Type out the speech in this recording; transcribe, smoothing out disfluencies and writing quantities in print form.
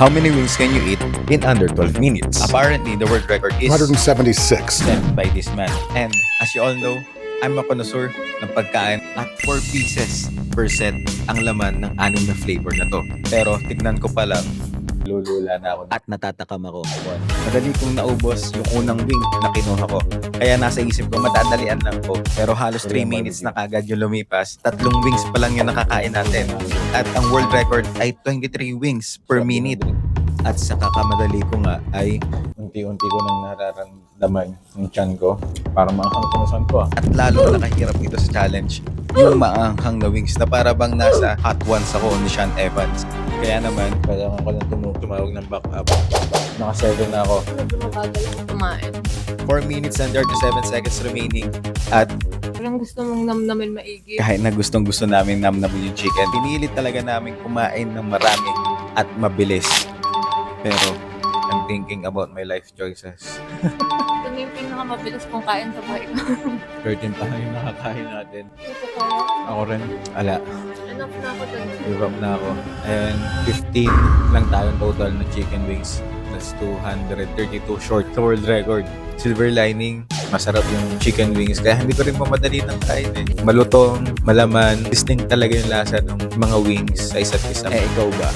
How many wings can you eat in under 12 minutes? Apparently, the world record is 176. set by this man. And as you all know, I'm a connoisseur ng pagkain at 4 pieces per set ang laman ng 6 na flavor na to. Pero tignan ko pa lang, lulula na ako at natatakam ako. Madali kong naubos yung unang wing na kinuha ko. Kaya nasa isip ko, madadalian lang ko. Pero halos 3 minutes na kagad yung lumipas. 3 wings pa lang yung nakakain natin. At ang world record ay 23 wings per minute. At sa kakamadali ko nga ay unti-unti ko nang nararamdaman yung tiyan ko para maanghang ko. At lalo nakahirap ito sa challenge yung maanghang na wings na para bang nasa hot ones ako ni Sean Evans. Kaya naman, kailangan ko lang tumawag ng backup. Naka 7 na ako. Mabagal ako kumain. 4 minutes and 37 seconds remaining. At Parang gusto mong namnamin maigi. kahit na gustong-gusto namin namnamin yung chicken, pinilit talaga namin kumain ng marami at mabilis. Pero, I'm thinking about my life choices. Ito na yung pinakamabilis kong kain sa buhay ko. 13 pa yung nakakain natin. Ito kaya. Ako rin, ala, Enough na ako dun. give up na ako. And 15 lang tayong total na chicken wings. That's 232 short sa world record. Silver lining, masarap yung chicken wings. Kaya hindi ko rin mamadali ng kain eh. Malutong, malaman, distinct talaga yung lasa ng mga wings sa isa't isa. Eh, ikaw ba?